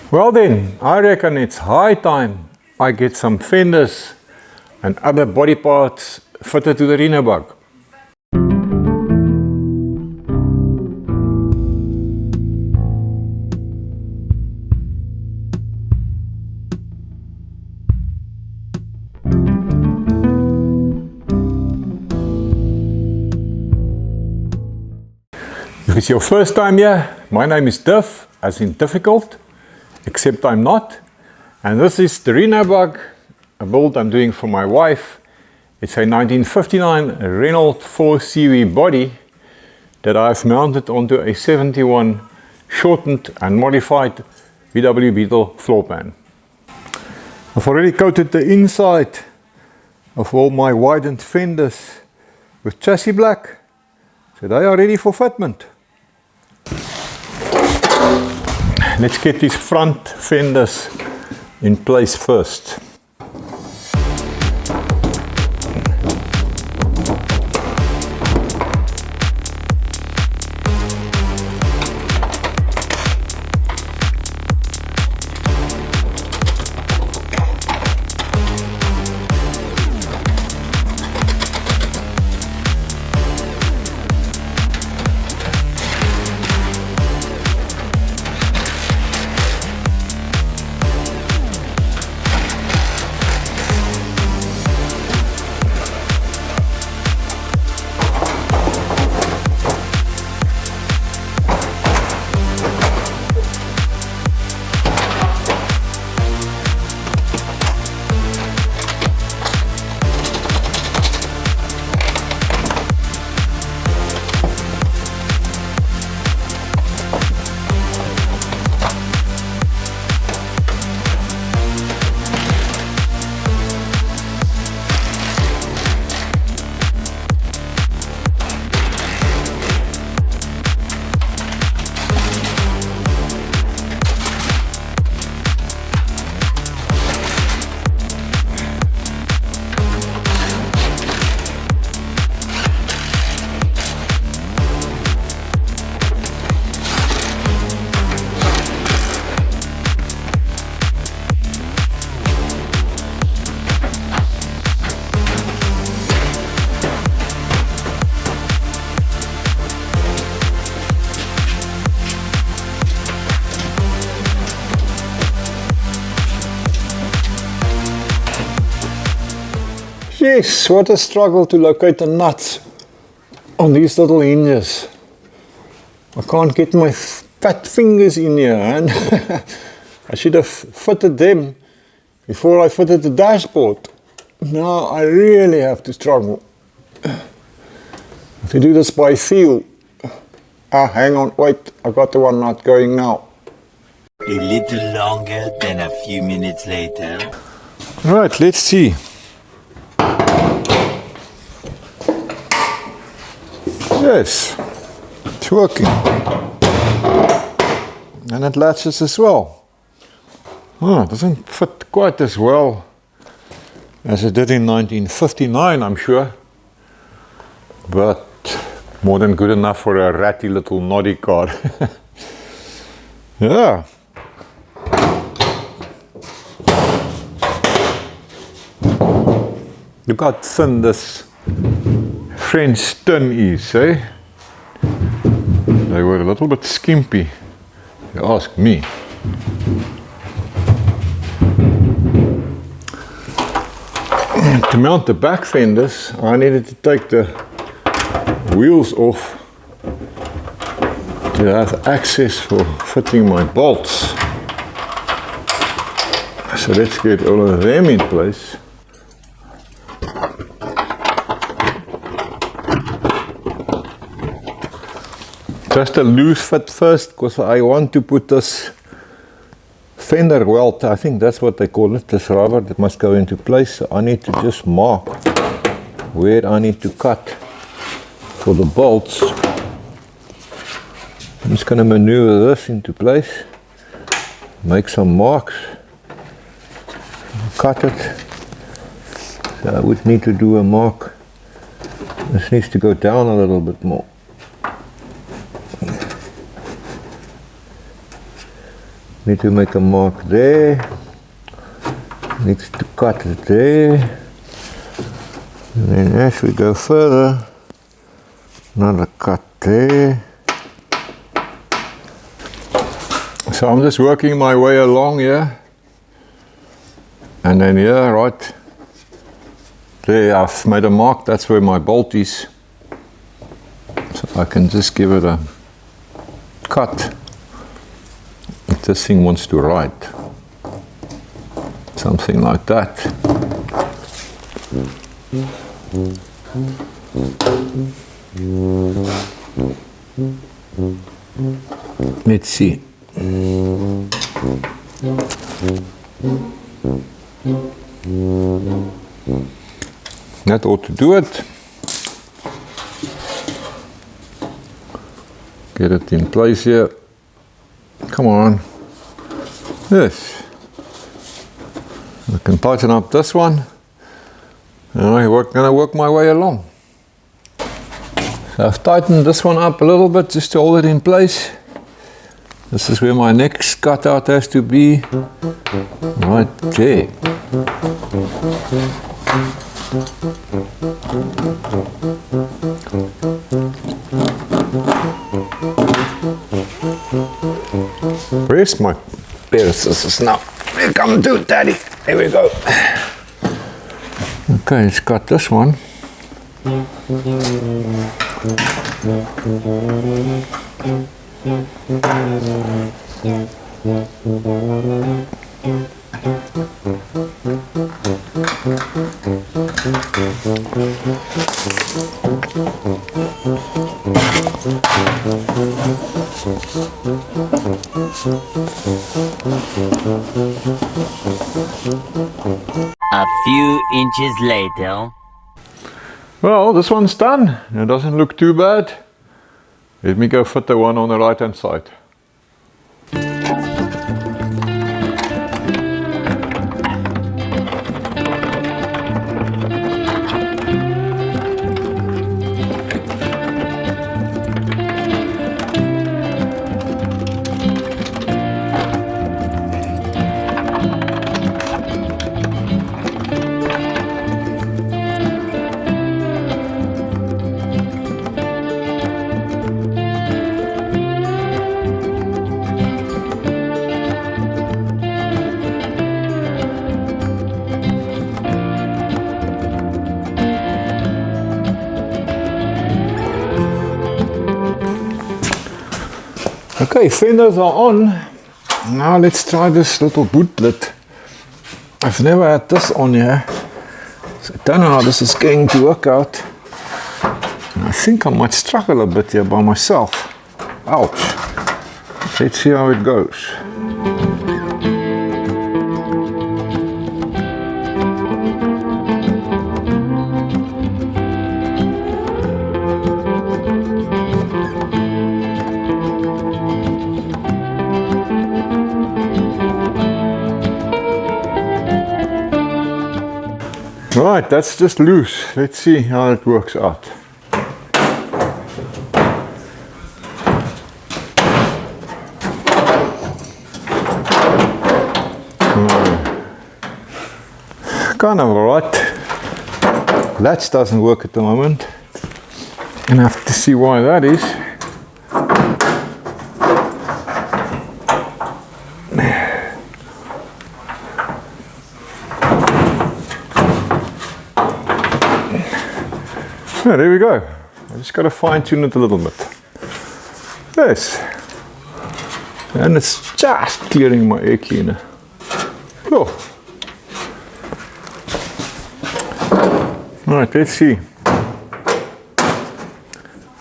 Well then, I reckon it's high time I get some fenders and other body parts fitted to the Renobug. If it's your first time here, my name is Diff, as in difficult, except I'm not. And this is the Renobug, a build I'm doing for my wife. It's a 1959 Renault 4 body that I've mounted onto a 71 shortened and modified VW Beetle floorpan. I've already coated the inside of all my widened fenders with chassis black, so they are ready for fitment. Let's get these front fenders in place first. Yes, what a struggle to locate the nuts on these little hinges. I can't get my fat fingers in here, and I should have fitted them before I fitted the dashboard. Now I really have to struggle. I have to do this by feel. Hang on, wait, I got the one nut going now. A little longer than a few minutes later. Right, let's see. Yes, it's working, and it latches as well. It doesn't fit quite as well as it did in 1959, I'm sure, but more than good enough for a ratty little noddy car. Yeah. Look how thin this French tin is, eh? They were a little bit skimpy, if you ask me. To mount the back fenders, I needed to take the wheels off to have access for fitting my bolts. So let's get all of them in place. Just a loose fit first, because I want to put this fender welt, I think that's what they call it, this rubber that must go into place. So I need to just mark where I need to cut for the bolts. I'm just going to maneuver this into place, make some marks, cut it. So I would need to do a mark. This needs to go down a little bit more. Need to make a mark there. Needs to cut it there. And then as we go further, another cut there. So I'm just working my way along here. And then here, right there, I've made a mark. That's where my bolt is. So I can just give it a cut. If this thing wants to ride. Something like that. Let's see. That ought to do it. Get it in place here. Come on. Yes. I can tighten up this one. And I'm gonna work my way along. So I've tightened this one up a little bit just to hold it in place. This is where my next cutout has to be. Right there. Where's my pair of scissors now? Here come to it, Daddy. Here we go. Okay, let's cut this one. A few inches later. Well, this one's done. It doesn't look too bad. Let me go fit the one on the right hand side. Okay, fenders are on. Now let's try this little Bootlid. I've never had this on here, so I don't know how this is going to work out. I think I might struggle a bit here by myself. Ouch. Let's see how it goes. Right, that's just loose. Let's see how it works out. Kind of alright. Latch doesn't work at the moment. And I have to see why that is. Yeah, there we go. I just got to fine tune it a little bit. Yes. And it's just clearing my air cleaner. Oh. Alright, let's see.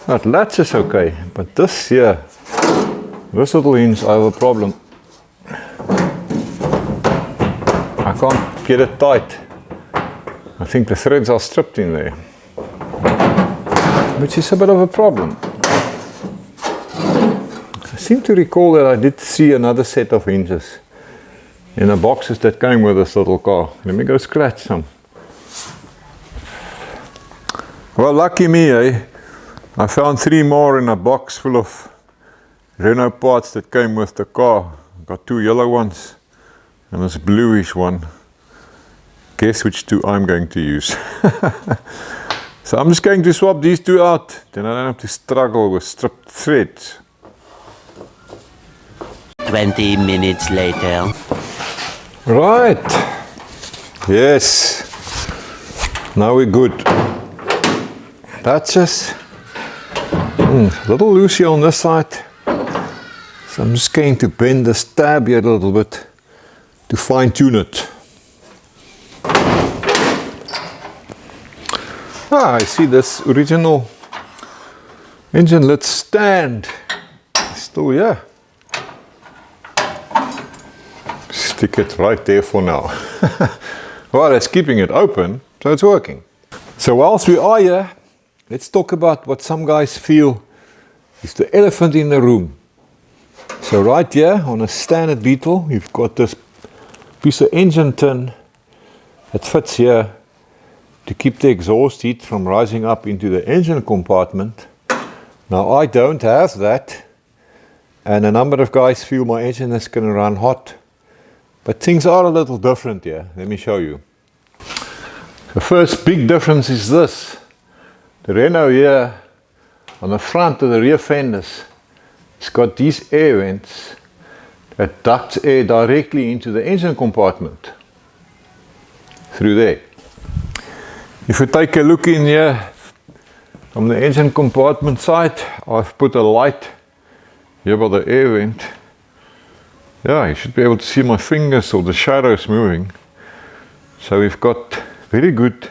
That latch is okay, but this here, this little hinge, I have a problem. I can't get it tight. I think the threads are stripped in there, which is a bit of a problem. I seem to recall that I did see another set of hinges in the boxes that came with this little car. Let me go scratch some. Well, lucky me, eh? I found 3 more in a box full of Renault parts that came with the car. got two yellow ones and this bluish one. Guess which two I'm going to use. So I'm just going to swap these two out, then I don't have to struggle with stripped threads. 20 minutes later. Right, yes, now we're good. That's just a little loose here on this side, so I'm just going to bend this tab here a little bit to fine tune it. I see this original engine lid stand still here. Stick it right there for now. Well, it's keeping it open, so it's working. So whilst we are here, let's talk about what some guys feel is the elephant in the room. So right here on a standard Beetle, you've got this piece of engine tin that fits here to keep the exhaust heat from rising up into the engine compartment. Now I don't have that, and a number of guys feel my engine is going to run hot, but things are a little different here. Let me show you. The first big difference is this. The Renault here on the front of the rear fenders, it's got these air vents that ducts air directly into the engine compartment through there. If you take a look in here from the engine compartment side, I've put a light here by the air vent. Yeah, you should be able to see my fingers or the shadows moving. So we've got very good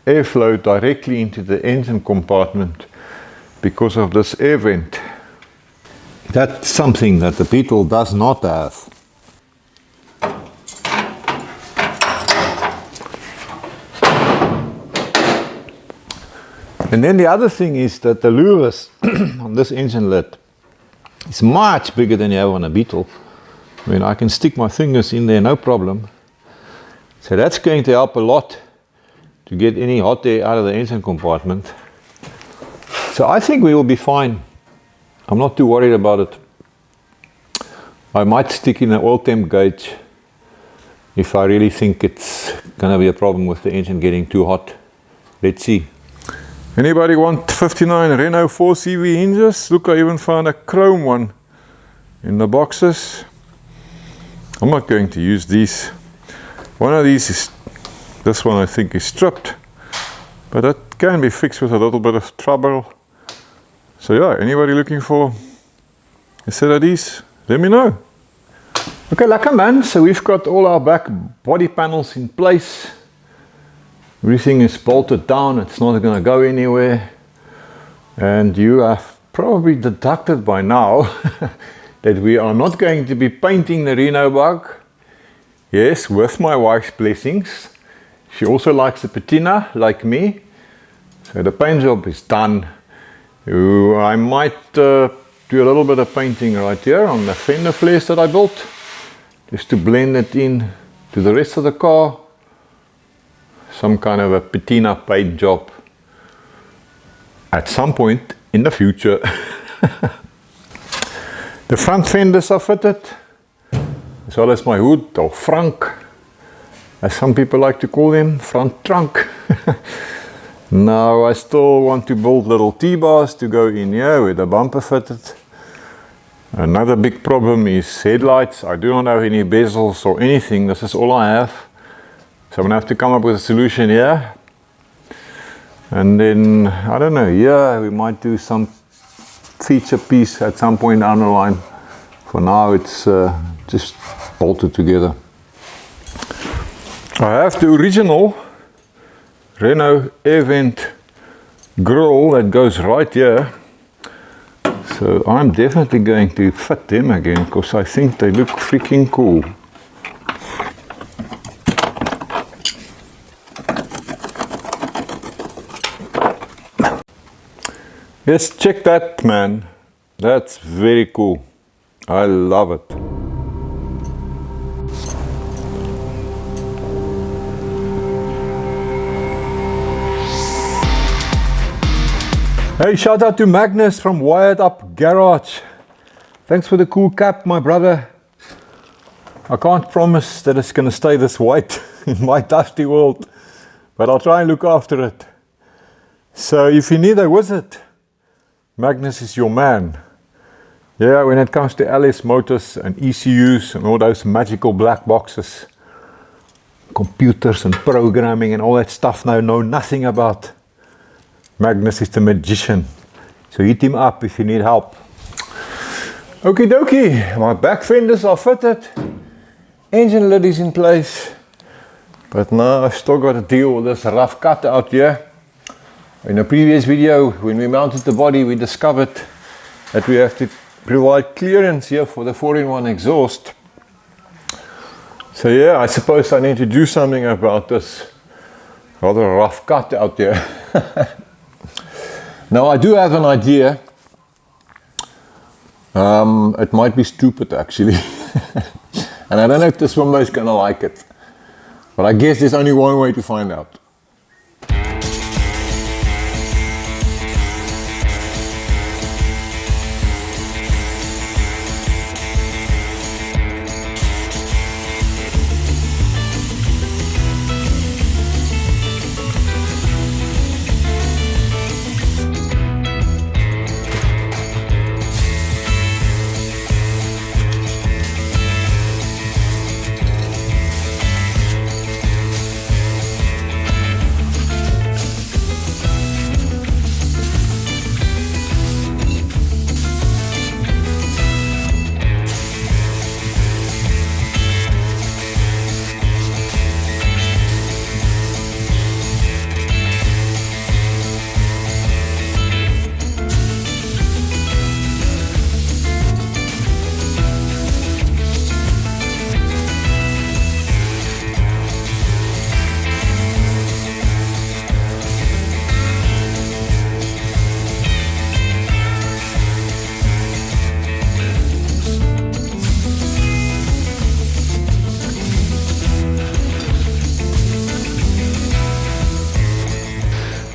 airflow directly into the engine compartment because of this air vent. That's something that the Beetle does not have. And then the other thing is that the louvers on this engine lid is much bigger than you have on a Beetle. I mean, I can stick my fingers in there, no problem. So that's going to help a lot to get any hot air out of the engine compartment. So I think we will be fine. I'm not too worried about it. I might stick in an oil temp gauge if I really think it's going to be a problem with the engine getting too hot. Let's see. Anybody want 59 Renault 4CV hinges? Look, I even found a chrome one in the boxes. I'm not going to use these. One of these is, this one I think is stripped, but that can be fixed with a little bit of trouble. So yeah, anybody looking for a set of these, let me know. Okay, lekker man, so we've got all our back body panels in place. Everything is bolted down, it's not going to go anywhere. And you have probably deducted by now that we are not going to be painting the Renobug. Yes, with my wife's blessings. She also likes a patina, like me. So the paint job is done. I might do a little bit of painting right here on the fender flares that I built, just to blend it in to the rest of the car. Some kind of a patina paint job at some point in the future. The front fenders are fitted, as well as my hood, or frank, as some people like to call them, front trunk. Now I still want to build little T-bars to go in here with the bumper fitted. Another big problem is headlights. I do not have any bezels or anything. This is all I have. So I'm going to have to come up with a solution here. And then, I don't know, yeah, we might do some feature piece at some point down the line. For now it's just bolted together. I have the original Renault air vent grill that goes right here. So I'm definitely going to fit them again because I think they look freaking cool. Yes, check that, man. That's very cool. I love it. Hey, shout out to Magnus from Wired Up Garage. Thanks for the cool cap, my brother. I can't promise that it's going to stay this white in my dusty world, but I'll try and look after it. So if you need a wizard, Magnus is your man. Yeah, when it comes to LS motors and ECUs and all those magical black boxes, computers and programming and all that stuff I know nothing about. Magnus is the magician. So hit him up if you need help. Okie dokie, my back fenders are fitted. Engine lid is in place. But now I've still got to deal with this rough cut out here. In a previous video, when we mounted the body, we discovered that we have to provide clearance here for the 4-in-1 exhaust. So yeah, I suppose I need to do something about this rather rough cut out there. Now I do have an idea. It might be stupid actually. And I don't know if the swimmer is gonna like it. But I guess there's only one way to find out.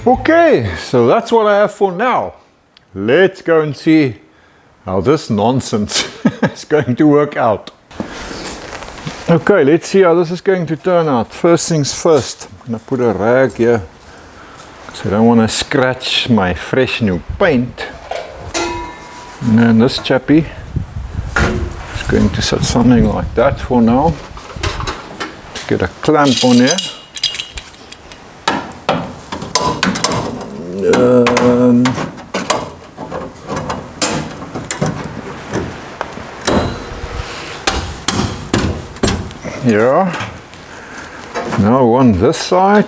Okay, so that's what I have for now. Let's go and see how this nonsense is going to work out. Okay, let's see how this is going to turn out. First things first, I'm going to put a rag here because I don't want to scratch my fresh new paint. And then this chappy is going to set something like that for now. Get a clamp on here. Yeah, now on this side.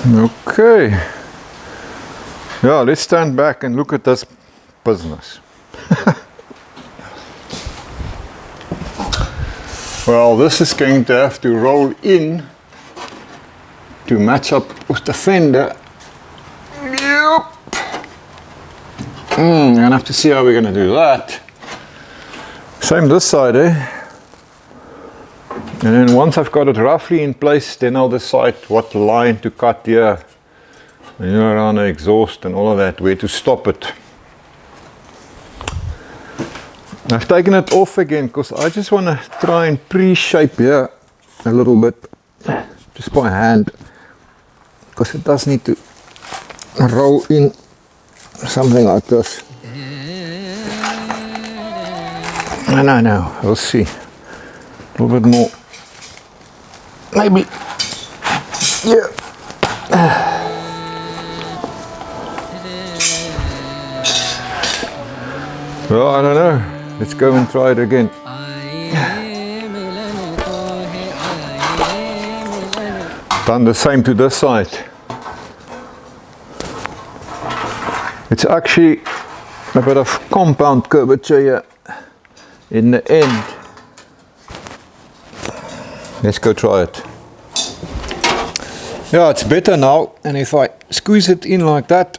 Okay, yeah, let's stand back and look at this business. Well, this is going to have to roll in to match up with the fender. Yep. I'm gonna have to see how we're gonna do that. Same this side, eh? And then once I've got it roughly in place, then I'll decide what line to cut here. And around the exhaust and all of that, where to stop it. I've taken it off again because I just want to try and pre-shape here a little bit, just by hand, because it does need to roll in something like this. No, we'll see. A little bit more, maybe, yeah. Well, I don't know. Let's go and try it again. Done the same to this side. It's actually a bit of compound curvature here in the end. Let's go try it. Yeah, it's better now, and if I squeeze it in like that,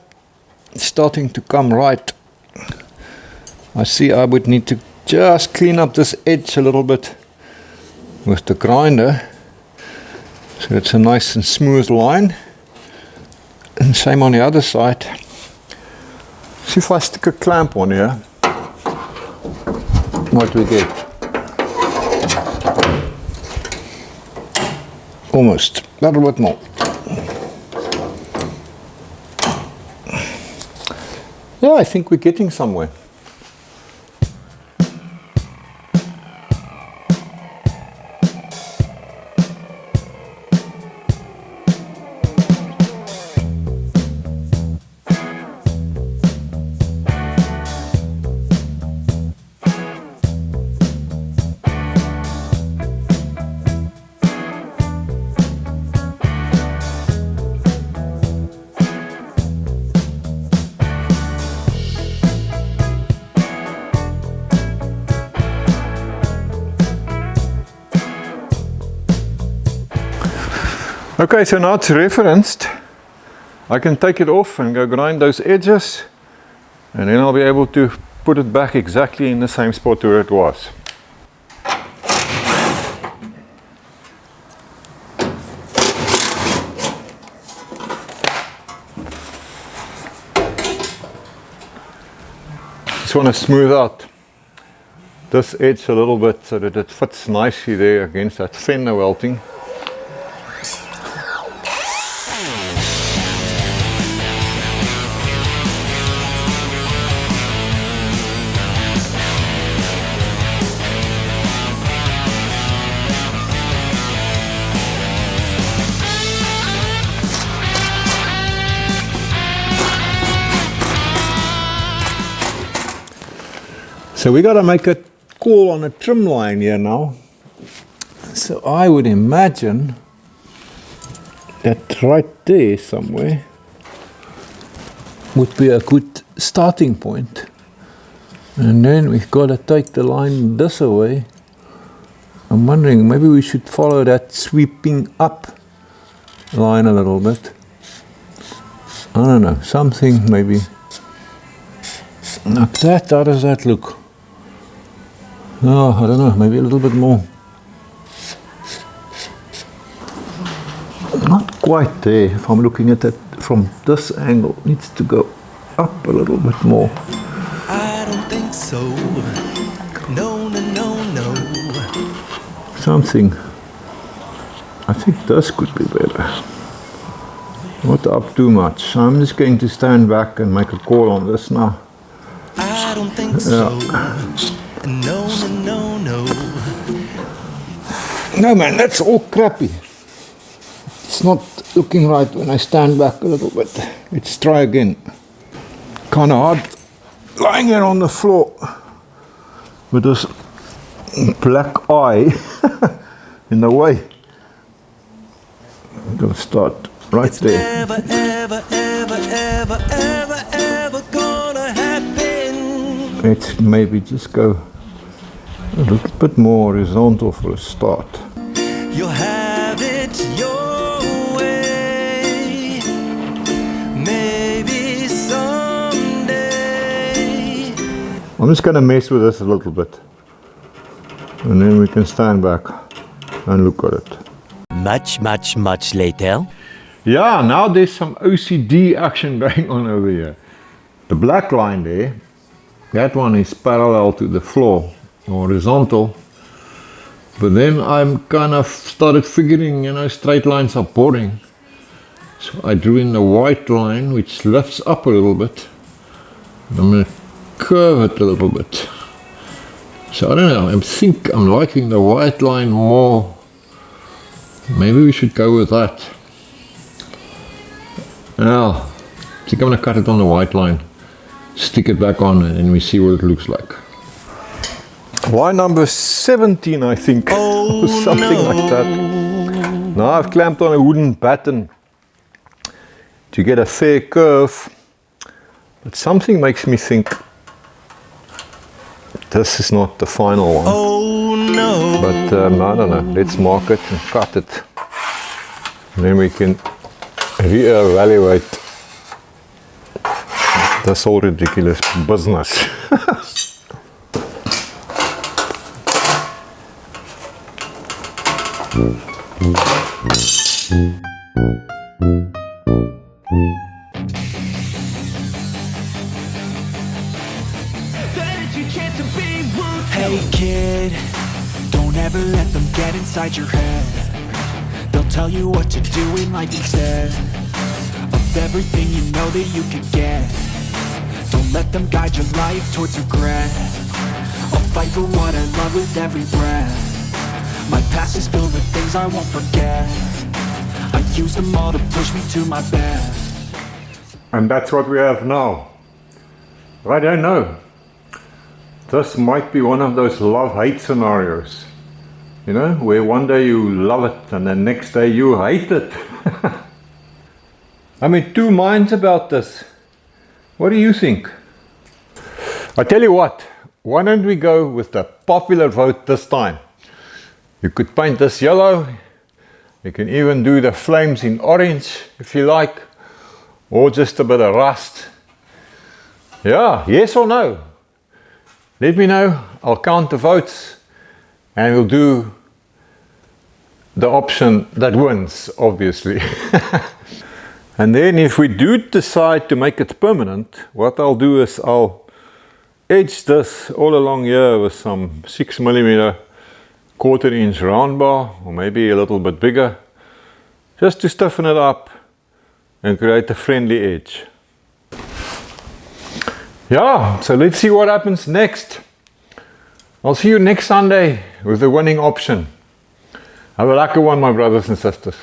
it's starting to come right. I see I would need to just clean up this edge a little bit with the grinder, so it's a nice and smooth line. And same on the other side. If I stick a clamp on here, what we get? Almost, a little bit more. Yeah, I think we're getting somewhere. Okay, so now it's referenced. I can take it off and go grind those edges, and then I'll be able to put it back exactly in the same spot where it was. Just want to smooth out this edge a little bit so that it fits nicely there against that fender welting. So we got to make a call on a trim line here now. So I would imagine that right there somewhere would be a good starting point. And then we've got to take the line this away. I'm wondering, maybe we should follow that sweeping up line a little bit. I don't know, something maybe like that. How does that look? Oh, I don't know, maybe a little bit more. Not quite there. If I'm looking at it from this angle, it needs to go up a little bit more. I don't think so. No, no, no, no. Something. I think this could be better. Not up too much. I'm just going to stand back and make a call on this now. I don't think so. No, no, no, no. No man, that's all crappy. It's not looking right when I stand back a little bit. Let's try again. Kind of hard lying here on the floor with this black eye in the way. I'm going to start right It's there. never, ever, ever, ever, ever, ever gonna happen. Let's maybe just go a little bit more horizontal for a start. You'll have it your way. Maybe someday. I'm just going to mess with this a little bit, and then we can stand back and look at it. Much, much, much later. Yeah, now there's some OCD action going on over here. The black line there, that one is parallel to the floor, horizontal. But then I'm kind of started figuring, straight lines are boring. So I drew in the white line, which lifts up a little bit. And I'm going to curve it a little bit. So I don't know, I think I'm liking the white line more. Maybe we should go with that. Now, I think I'm going to cut it on the white line, stick it back on, and then we see what it looks like. Line number 17, I think, or something like that. Now I've clamped on a wooden batten to get a fair curve, but something makes me think this is not the final one. Oh no. But I don't know, let's mark it and cut it. And then we can re-evaluate this whole ridiculous business. Hey kid, don't ever let them get inside your head. They'll tell you what to do in life instead of everything you know that you could get. Don't let them guide your life towards regret. I'll fight for what I love with every breath. My past is filled with things I won't forget. I use them all to push me to my best. And that's what we have now. I don't know. This might be one of those love-hate scenarios. You know, where one day you love it and the next day you hate it. I'm in two minds about this. What do you think? I tell you what, why don't we go with the popular vote this time? You could paint this yellow. You can even do the flames in orange if you like, or just a bit of rust. Yeah, yes or no? Let me know. I'll count the votes and we'll do the option that wins, obviously. And then if we do decide to make it permanent, what I'll do is I'll edge this all along here with some 6mm 1/4 inch round bar, or maybe a little bit bigger, just to stiffen it up and create a friendly edge. Yeah, so let's see what happens next. I'll see you next Sunday with the winning option. Have a lucky one, my brothers and sisters.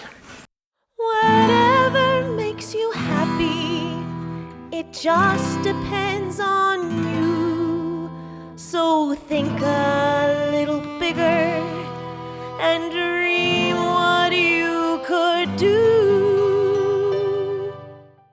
Whatever makes you happy, it just depends on you. So think a little bigger and